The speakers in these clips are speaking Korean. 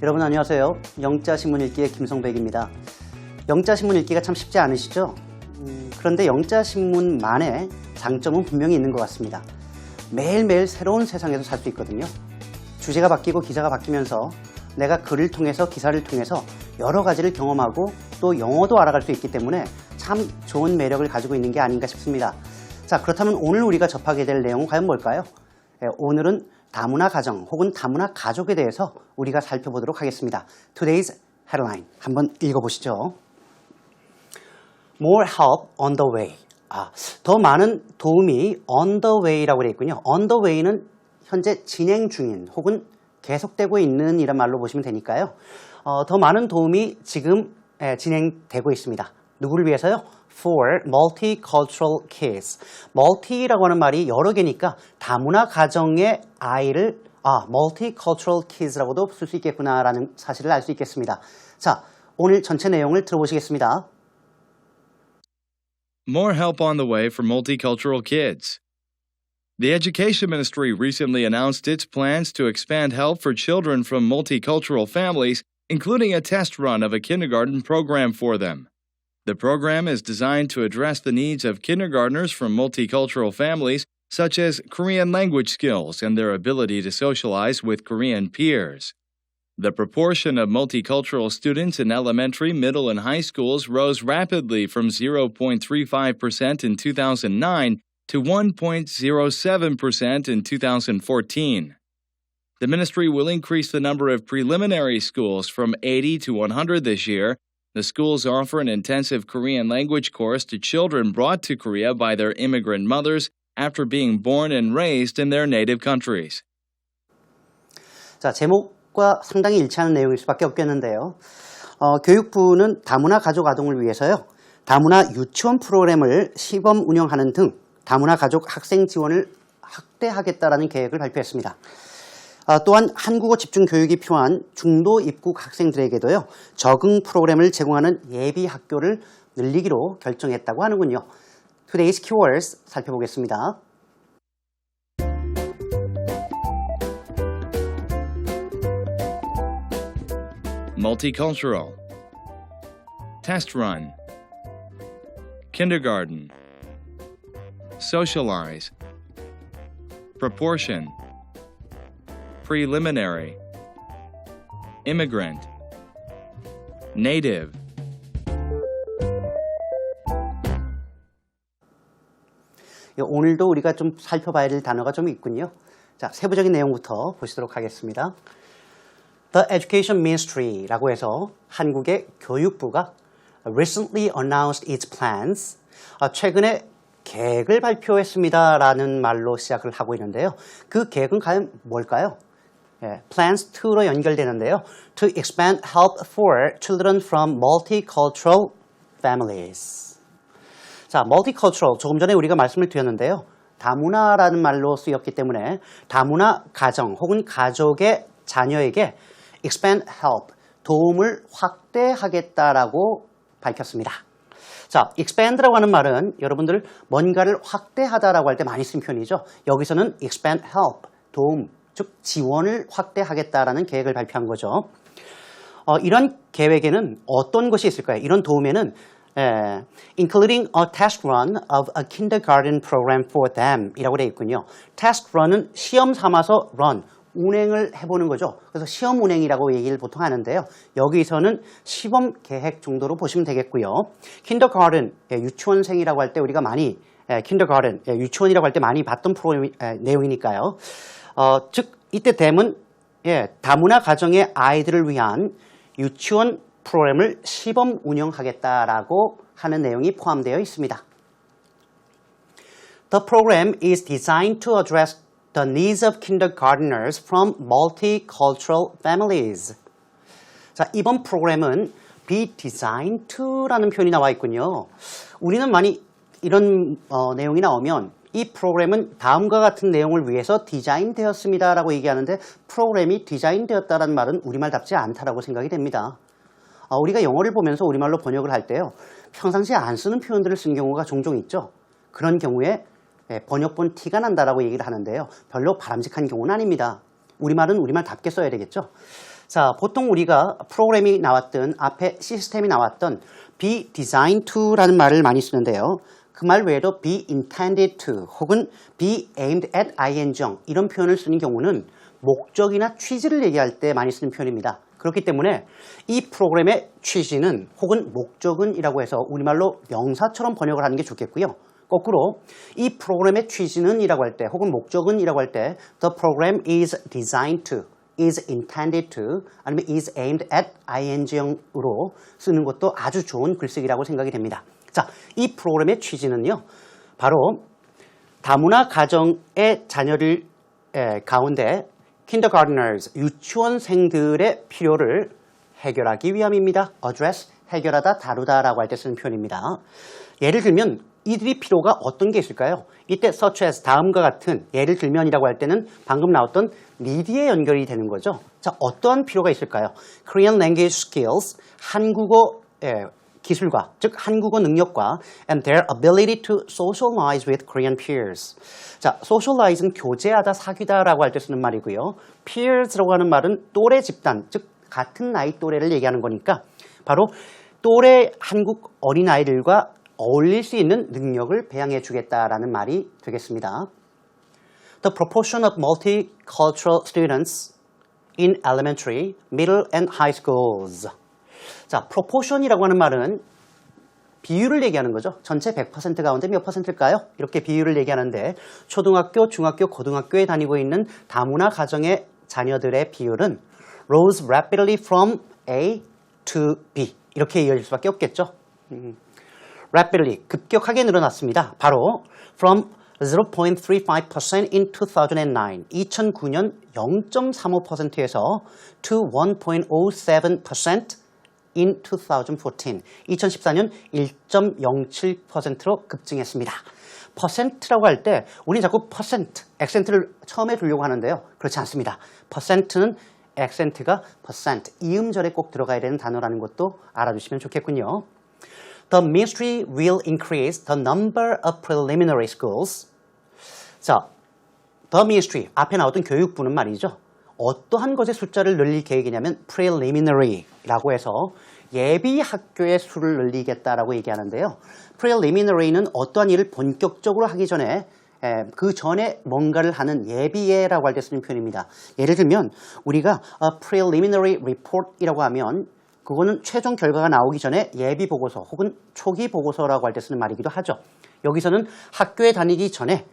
여러분 안녕하세요. 영자신문 읽기의 김성백입니다. 영자신문 읽기가 참 쉽지 않으시죠? 그런데 영자신문만의 장점은 분명히 있는 것 같습니다. 매일매일 새로운 세상에서 살 수 있거든요. 주제가 바뀌고 기사가 바뀌면서 내가 글을 통해서 기사를 통해서 여러 가지를 경험하고 또 영어도 알아갈 수 있기 때문에 참 좋은 매력을 가지고 있는 게 아닌가 싶습니다. 자, 그렇다면 오늘 우리가 접하게 될 내용은 과연 뭘까요? 오늘은 다문화 가정 혹은 다문화 가족에 대해서 우리가 살펴보도록 하겠습니다. Today's headline 한번 읽어보시죠. More help on the way. 더 많은 도움이 on the way라고 되어 있군요. on the way는 현재 진행 중인 혹은 계속되고 있는 이란 말로 보시면 되니까요. 더 많은 도움이 지금 진행되고 있습니다. 누구를 위해서요? For multicultural kids. multi라고 하는 말이 여러 개니까 다문화 가정의 아이를 multicultural kids라고도 쓸 수 있겠구나라는 사실을 알 수 있겠습니다. 자, 오늘 전체 내용을 들어보시겠습니다. More help on the way for multicultural kids. The Education Ministry recently announced its plans to expand help for children from multicultural families, including a test run of a kindergarten program for them. The program is designed to address the needs of kindergartners from multicultural families, such as Korean language skills and their ability to socialize with Korean peers. The proportion of multicultural students in elementary, middle, and high schools rose rapidly from 0.35% in 2009 to 1.07% in 2014. The ministry will increase the number of preliminary schools from 80 to 100 this year. The schools offer an intensive Korean language course to children brought to Korea by their immigrant mothers after being born and raised in their native countries. 자, 제목과 상당히 일치하는 내용일 수밖에 없겠는데요. 교육부는 다문화 가족 아동을 위해서요. 다문화 유치원 프로그램을 시범 운영하는 등 다문화 가족 학생 지원을 확대하겠다라는 계획을 발표했습니다. 또한 한국어 집중 교육이 필요한 중도 입국 학생들에게도요. 적응 프로그램을 제공하는 예비 학교를 늘리기로 결정했다고 하는군요. Today's keywords 살펴보겠습니다. Multicultural. Test run. Kindergarten. Socialize. Proportion. Preliminary. Immigrant. Native. 오늘도 우리가 좀 살펴봐야 될 단어가 좀 있군요. 자, 세부적인 내용부터 보시도록 하겠습니다. The Education Ministry라고 해서 한국의 교육부가 recently announced its plans. 최근에 계획을 발표했습니다라는 말로 시작을 하고 있는데요. 그 계획은 과연 뭘까요? Plans 2로 연결되는데요. To expand help for children from multicultural families. 자, multicultural 조금 전에 우리가 말씀을 드렸는데요. 다문화라는 말로 쓰였기 때문에 다문화 가정 혹은 가족의 자녀에게 expand help, 도움을 확대하겠다라고 밝혔습니다. 자, expand라고 하는 말은 여러분들 뭔가를 확대하다라고 할 때 많이 쓰는 표현이죠. 여기서는 expand help, 도움, 즉 지원을 확대하겠다라는 계획을 발표한 거죠. 이런 계획에는 어떤 것이 있을까요? 이런 도움에는 including a test run of a kindergarten program for them 이라고 되어 있군요. test run은 시험 삼아서 run, 운행을 해보는 거죠. 그래서 시험 운행이라고 얘기를 보통 하는데요. 여기서는 시범 계획 정도로 보시면 되겠고요. kindergarten, 유치원생이라고 할 때 우리가 많이 kindergarten, 유치원이라고 할 때 많이 봤던 프로그램 내용이니까요. 즉 이때 댐은 다문화 가정의 아이들을 위한 유치원 프로그램을 시범 운영하겠다라고 하는 내용이 포함되어 있습니다. The program is designed to address the needs of kindergarteners from multicultural families. 자, 이번 프로그램은 be designed to라는 표현이 나와 있군요. 우리는 많이 이런 내용이 나오면 이 프로그램은 다음과 같은 내용을 위해서 디자인되었습니다라고 얘기하는데 프로그램이 디자인되었다는 말은 우리말답지 않다라고 생각이 됩니다. 우리가 영어를 보면서 우리말로 번역을 할 때요. 평상시에 안 쓰는 표현들을 쓴 경우가 종종 있죠. 그런 경우에 번역본 티가 난다라고 얘기를 하는데요. 별로 바람직한 경우는 아닙니다. 우리말은 우리말답게 써야 되겠죠. 자, 보통 우리가 프로그램이 나왔든 앞에 시스템이 나왔던 be designed to라는 말을 많이 쓰는데요. 그 말 외에도 be intended to 혹은 be aimed at ing 이런 표현을 쓰는 경우는 목적이나 취지를 얘기할 때 많이 쓰는 표현입니다. 그렇기 때문에 이 프로그램의 취지는 혹은 목적은 이라고 해서 우리말로 명사처럼 번역을 하는 게 좋겠고요. 거꾸로 이 프로그램의 취지는 이라고 할 때 혹은 목적은 이라고 할 때 the program is designed to, is intended to 아니면 is aimed at ing으로 쓰는 것도 아주 좋은 글쓰기라고 생각이 됩니다. 자, 이 프로그램의 취지는요. 바로 다문화 가정의 자녀들 가운데 kindergarteners, 유치원생들의 필요를 해결하기 위함입니다. address, 해결하다, 다루다라고 할 때 쓰는 표현입니다. 예를 들면 이들이 필요가 어떤 게 있을까요? 이때 such as 다음과 같은 예를 들면이라고 할 때는 방금 나왔던 need에 연결이 되는 거죠. 자, 어떠한 필요가 있을까요? Korean language skills, 한국어 기술과, 즉 한국어 능력과 and their ability to socialize with Korean peers. 자, socialize는 교제하다, 사귀다라고 할 때 쓰는 말이고요. peers라고 하는 말은 또래 집단, 즉 같은 나이 또래를 얘기하는 거니까 바로 또래 한국 어린아이들과 어울릴 수 있는 능력을 배양해 주겠다라는 말이 되겠습니다. The proportion of multicultural students in elementary, middle and high schools. 자, proportion이라고 하는 말은 비율을 얘기하는 거죠. 전체 100% 가운데 몇 %일까요? 이렇게 비율을 얘기하는데 초등학교, 중학교, 고등학교에 다니고 있는 다문화 가정의 자녀들의 비율은 rose rapidly from A to B 이렇게 이어질 수밖에 없겠죠. rapidly, 급격하게 늘어났습니다. 바로 from 0.35% in 2009, 2009년 0.35%에서 to 1.07% in 2014, 2014년 1.07%로 급증했습니다. 퍼센트라고 할 때 우리는 자꾸 퍼센트, 액센트를 처음에 두려고 하는데요. 그렇지 않습니다. 퍼센트는 액센트가 percent, 이음절에 꼭 들어가야 되는 단어라는 것도 알아두시면 좋겠군요. The ministry will increase the number of preliminary schools. 자, the ministry, 앞에 나왔던 교육부는 말이죠. 어떠한 것의 숫자를 늘릴 계획이냐면 preliminary라고 해서 예비 학교의 수를 늘리겠다라고 얘기하는데요. preliminary는 어떠한 일을 본격적으로 하기 전에 그 전에 뭔가를 하는 예비예라고 할 때 쓰는 표현입니다. 예를 들면 우리가 preliminary report이라고 하면 그거는 최종 결과가 나오기 전에 예비 보고서 혹은 초기 보고서라고 할 때 쓰는 말이기도 하죠. 여기서는 학교에 다니기 전에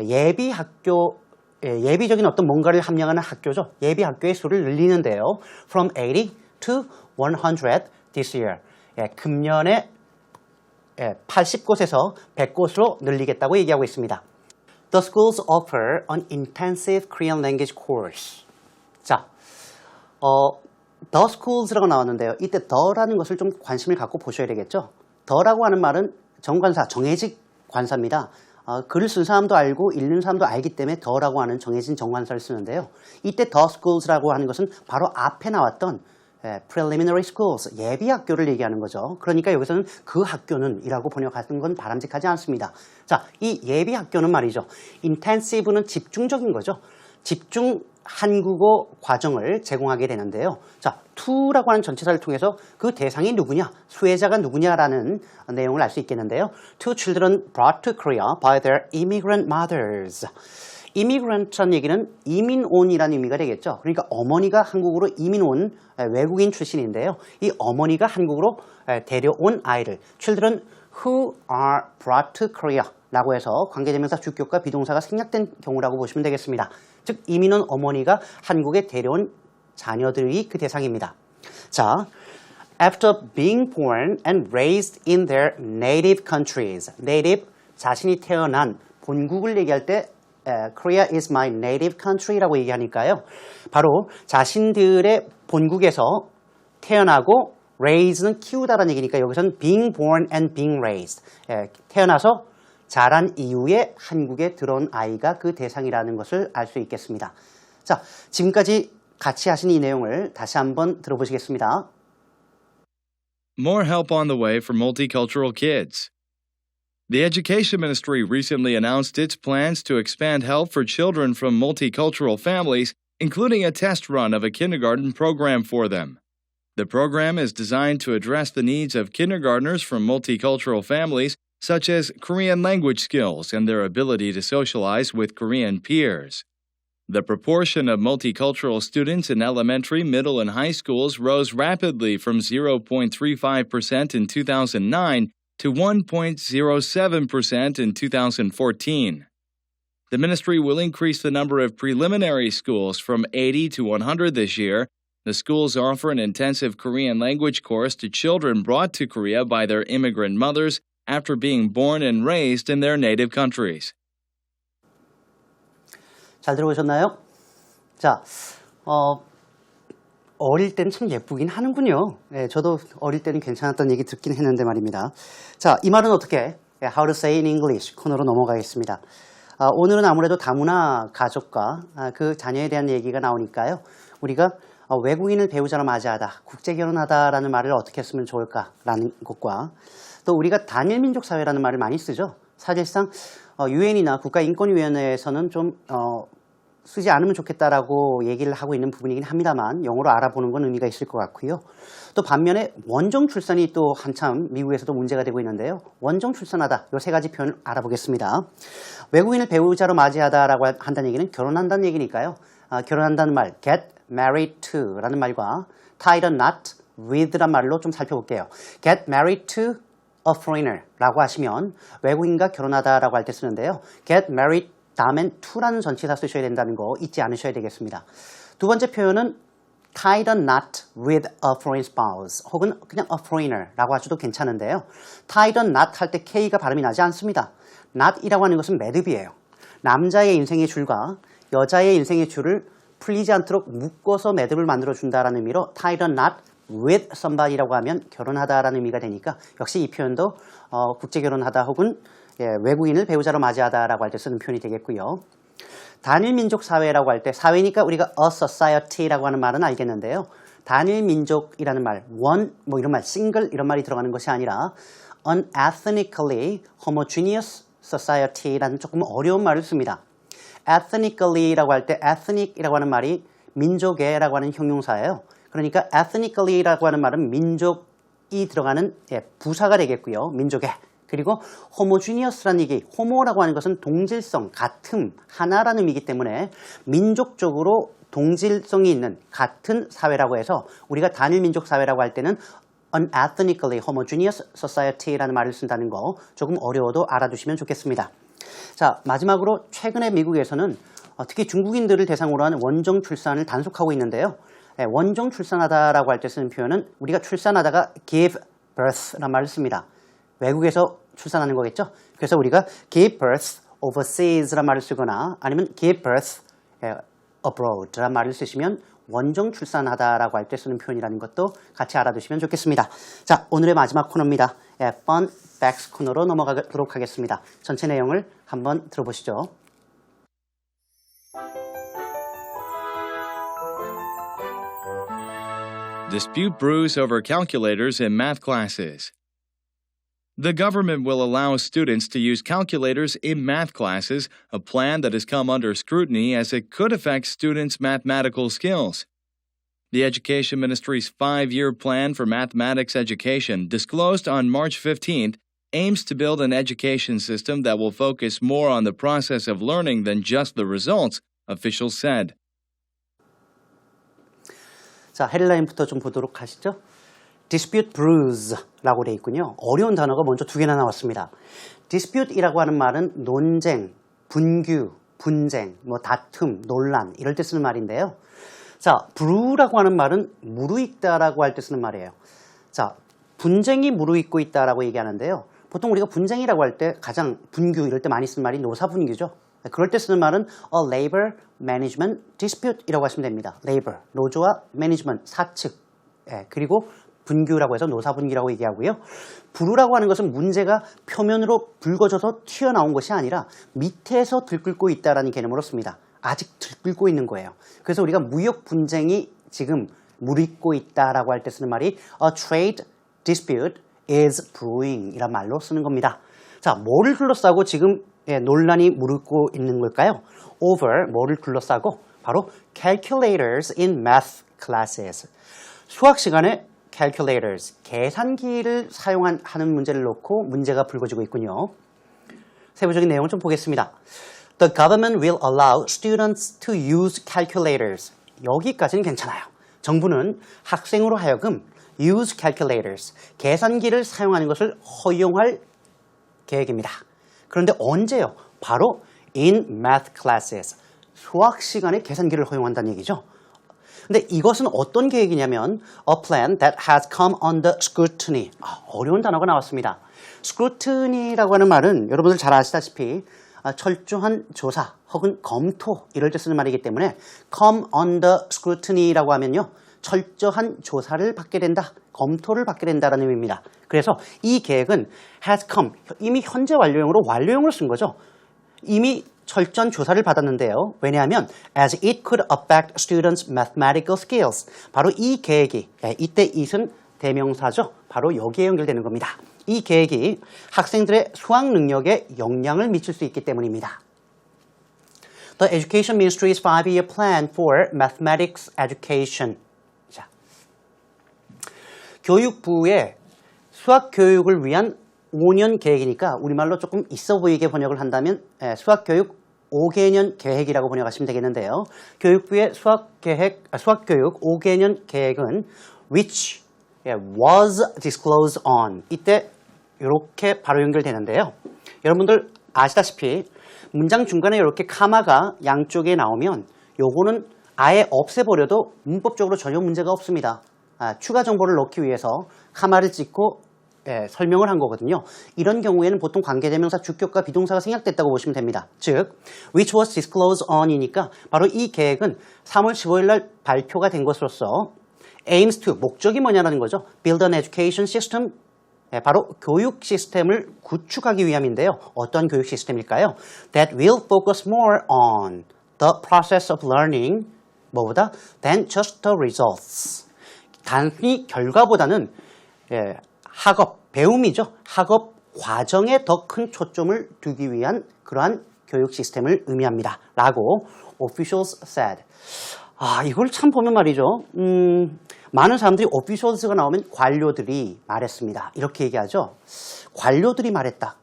예비 학교, 예비적인 어떤 뭔가를 함양하는 학교죠. 예비 학교의 수를 늘리는데요. From 80 to 100 this year. 금년에 80곳에서 100곳으로 늘리겠다고 얘기하고 있습니다. The schools offer an intensive Korean language course. 자, the schools,라고 나왔는데요. 이때 the라는 것을 좀 관심을 갖고 보셔야 되겠죠. the라고 하는 말은 정관사, 정해직 관사입니다. 글을 쓴 사람도 알고 읽는 사람도 알기 때문에 the라고 하는 정해진 정관사를 쓰는데요. 이때 the schools,라고 하는 것은 바로 앞에 나왔던 preliminary schools, 예비 학교를 얘기하는 거죠. 그러니까 여기서는 그 학교는 이라고 번역하는 건 바람직하지 않습니다. 자, 이 예비 학교는 말이죠. intensive는 집중적인 거죠. 집중 한국어 과정을 제공하게 되는데요. 자, to라고 하는 전체사를 통해서 그 대상이 누구냐, 수혜자가 누구냐라는 내용을 알 수 있겠는데요. To children brought to Korea by their immigrant mothers. immigrant라는 얘기는 이민 온이라는 의미가 되겠죠. 그러니까 어머니가 한국으로 이민 온 외국인 출신인데요. 이 어머니가 한국으로 데려온 아이를 children who are brought to Korea 라고 해서 관계대명사 주격과 비동사가 생략된 경우라고 보시면 되겠습니다. 즉 이민 온 어머니가 한국에 데려온 자녀들이 그 대상입니다. 자, after being born and raised in their native countries. native, 자신이 태어난 본국을 얘기할 때 Korea is my native country라고 얘기하니까요. 바로 자신들의 본국에서 태어나고 raise는 키우다라는 얘기니까 여기서는 being born and being raised. 태어나서 자란 이후에 한국에 들어온 아이가 그 대상이라는 것을 알 수 있겠습니다. 자, 지금까지 같이 하신 이 내용을 다시 한번 들어보시겠습니다. More help on the way for multicultural kids. The Education Ministry recently announced its plans to expand help for children from multicultural families, including a test run of a kindergarten program for them. The program is designed to address the needs of kindergartners from multicultural families, such as Korean language skills and their ability to socialize with Korean peers. The proportion of multicultural students in elementary, middle, and high schools rose rapidly from 0.35% in 2009 to 1.07% in 2014. The ministry will increase the number of preliminary schools from 80 to 100 this year. The schools offer an intensive Korean language course to children brought to Korea by their immigrant mothers after being born and raised in their native countries. 잘 들어보셨나요? 자, 어릴 때는 참 예쁘긴 하는군요. 예, 저도 어릴 때는 괜찮았던 얘기 듣긴 했는데 말입니다. 자, 이 말은 어떻게? How to say in English 코너로 넘어가겠습니다. 오늘은 아무래도 다문화 가족과 그 자녀에 대한 얘기가 나오니까요. 우리가 외국인을 배우자로 맞이하다, 국제결혼하다라는 말을 어떻게 쓰면 좋을까라는 것과 또 우리가 단일민족 사회라는 말을 많이 쓰죠. 사실상 유엔이나 국가인권위원회에서는 좀 쓰지 않으면 좋겠다라고 얘기를 하고 있는 부분이긴 합니다만 영어로 알아보는 건 의미가 있을 것 같고요. 또 반면에 원정 출산이 또 한참 미국에서도 문제가 되고 있는데요. 원정 출산하다, 이 세 가지 표현을 알아보겠습니다. 외국인을 배우자로 맞이하다라고 한다는 얘기는 결혼한다는 얘기니까요. 결혼한다는 말, get married to 라는 말과 tied a knot with 란 말로 좀 살펴볼게요. get married to a foreigner 라고 하시면 외국인과 결혼하다라고 할 때 쓰는데요. get married 다음엔 to라는 전치사 쓰셔야 된다는 거 잊지 않으셔야 되겠습니다. 두 번째 표현은 tied a knot with a foreign spouse 혹은 그냥 a foreigner 라고 하셔도 괜찮은데요. tied a knot 할 때 K가 발음이 나지 않습니다. knot이라고 하는 것은 매듭이에요. 남자의 인생의 줄과 여자의 인생의 줄을 풀리지 않도록 묶어서 매듭을 만들어준다라는 의미로 tied a knot with somebody라고 하면 결혼하다라는 의미가 되니까 역시 이 표현도 국제결혼하다 혹은 외국인을 배우자로 맞이하다라고 할 때 쓰는 표현이 되겠고요. 단일민족 사회라고 할 때 사회니까 우리가 a society라고 하는 말은 알겠는데요. 단일민족이라는 말, one 뭐 이런 말, single 이런 말이 들어가는 것이 아니라 an ethnically homogeneous society라는 조금 어려운 말을 씁니다. ethnically라고 할 때 ethnic이라고 하는 말이 민족애라고 하는 형용사예요. 그러니까 ethnically라고 하는 말은 민족이 들어가는 부사가 되겠고요. 민족애. 그리고 homogeneous라는 얘기, homo라고 하는 것은 동질성, 같음, 하나라는 의미이기 때문에 민족적으로 동질성이 있는 같은 사회라고 해서 우리가 단일민족 사회라고 할 때는 an ethnically homogeneous society라는 말을 쓴다는 거 조금 어려워도 알아두시면 좋겠습니다. 자, 마지막으로 최근에 미국에서는 특히 중국인들을 대상으로 하는 원정 출산을 단속하고 있는데요. 원정 출산하다라고 할 때 쓰는 표현은 우리가 출산하다가 give birth라는 말을 씁니다. 외국에서 출산하는 거겠죠. 그래서 우리가 give birth overseas라는 말을 쓰거나 아니면 give birth abroad라는 말을 쓰시면 원정 출산하다라고 할 때 쓰는 표현이라는 것도 같이 알아두시면 좋겠습니다. 자, 오늘의 마지막 코너입니다. Fun Facts 코너로 넘어가도록 하겠습니다. 전체 내용을 한번 들어보시죠. Dispute brews over calculators in math classes. The government will allow students to use calculators in math classes, a plan that has come under scrutiny as it could affect students' mathematical skills. The Education Ministry's 5-year plan for mathematics education, disclosed on March 15th, aims to build an education system that will focus more on the process of learning than just the results, officials said. 자, 헤드라인부터 좀 보도록 하시죠. dispute brews라고 되어 있군요. 어려운 단어가 먼저 두 개나 나왔습니다. dispute이라고 하는 말은 논쟁, 분규, 분쟁, 뭐 다툼, 논란 이럴 때 쓰는 말인데요. 자, brew라고 하는 말은 무르익다라고 할 때 쓰는 말이에요. 자, 분쟁이 무르익고 있다라고 얘기하는데요. 보통 우리가 분쟁이라고 할 때 가장 분규 이럴 때 많이 쓰는 말이 노사분규죠. 그럴 때 쓰는 말은 a labor management dispute이라고 하시면 됩니다. labor, 노조와 management, 사측, 그리고 분규라고 해서 노사분규라고 얘기하고요. 부르라고 하는 것은 문제가 표면으로 붉어져서 튀어나온 것이 아니라 밑에서 들끓고 있다는 개념으로 씁니다. 아직 들끓고 있는 거예요. 그래서 우리가 무역 분쟁이 지금 무르익고 있다라고 할 때 쓰는 말이 a trade dispute is brewing 이란 말로 쓰는 겁니다. 자, 뭐를 둘러싸고 지금 논란이 무르익고 있는 걸까요? over, 뭐를 둘러싸고 바로 calculators in math classes. 수학 시간에 calculators, 계산기를 사용하는 문제를 놓고 문제가 불거지고 있군요. 세부적인 내용을 좀 보겠습니다. The government will allow students to use calculators. 여기까지는 괜찮아요. 정부는 학생으로 하여금 use calculators, 계산기를 사용하는 것을 허용할 계획입니다. 그런데 언제요? 바로 in math classes, 수학 시간에 계산기를 허용한다는 얘기죠. 근데 이것은 어떤 계획이냐면 a plan that has come under scrutiny. 어려운 단어가 나왔습니다. scrutiny라고 하는 말은 여러분들 잘 아시다시피 철저한 조사 혹은 검토 이럴 때 쓰는 말이기 때문에 come under scrutiny라고 하면요. 철저한 조사를 받게 된다, 검토를 받게 된다는 의미입니다. 그래서 이 계획은 has come, 이미 현재 완료형으로 완료형을 쓴 거죠. 이미 철저한 조사를 받았는데요. 왜냐하면 as it could affect students' mathematical skills. 바로 이 계획이, 이때 it은 대명사죠. 바로 여기에 연결되는 겁니다. 이 계획이 학생들의 수학 능력에 영향을 미칠 수 있기 때문입니다. The Education Ministry's 5-year plan for mathematics education. 자, 교육부의 수학 교육을 위한 5년 계획이니까 우리말로 조금 있어 보이게 번역을 한다면 수학교육 5개년 계획이라고 번역하시면 되겠는데요. 교육부의 수학교육 5개년 계획은 which was disclosed on. 이때 이렇게 바로 연결되는데요. 여러분들 아시다시피 문장 중간에 이렇게 카마가 양쪽에 나오면 요거는 아예 없애버려도 문법적으로 전혀 문제가 없습니다. 추가 정보를 넣기 위해서 카마를 찍고 설명을 한 거거든요. 이런 경우에는 보통 관계대명사, 주격과 비동사가 생략됐다고 보시면 됩니다. 즉, which was disclosed on이니까 바로 이 계획은 3월 15일 날 발표가 된 것으로서 aims to, 목적이 뭐냐는 거죠. build an education system, 바로 교육 시스템을 구축하기 위함인데요. 어떤 교육 시스템일까요? that will focus more on the process of learning, 뭐보다? than just the results. 단순히 결과보다는 학업, 배움이죠. 학업 과정에 더 큰 초점을 두기 위한 그러한 교육 시스템을 의미합니다. 라고 officials said. 이걸 참 보면 말이죠. 많은 사람들이 officials가 나오면 관료들이 말했습니다. 이렇게 얘기하죠. 관료들이 말했다.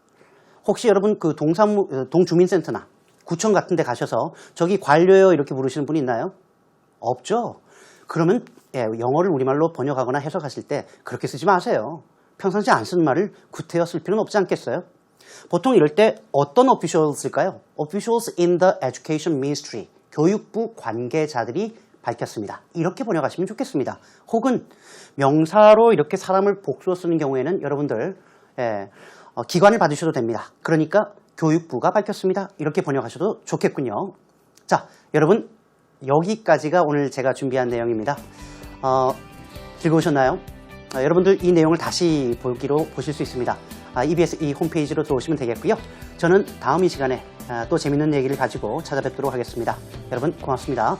혹시 여러분 그 동주민센터나 구청 같은 데 가셔서 저기 관료요 이렇게 부르시는 분이 있나요? 없죠. 그러면 영어를 우리말로 번역하거나 해석하실 때 그렇게 쓰지 마세요. 평상시 안 쓰는 말을 구태여 쓸 필요는 없지 않겠어요? 보통 이럴 때 어떤 officials일까요? Officials in the Education Ministry, 교육부 관계자들이 밝혔습니다. 이렇게 번역하시면 좋겠습니다. 혹은 명사로 이렇게 사람을 복수로 쓰는 경우에는 여러분들 기관을 받으셔도 됩니다. 그러니까 교육부가 밝혔습니다. 이렇게 번역하셔도 좋겠군요. 자, 여러분 여기까지가 오늘 제가 준비한 내용입니다. 즐거우셨나요? 여러분들 이 내용을 다시 보실 수 있습니다. EBS 이 홈페이지로 들어오시면 되겠고요. 저는 다음 이 시간에 또 재밌는 얘기를 가지고 찾아뵙도록 하겠습니다. 여러분 고맙습니다.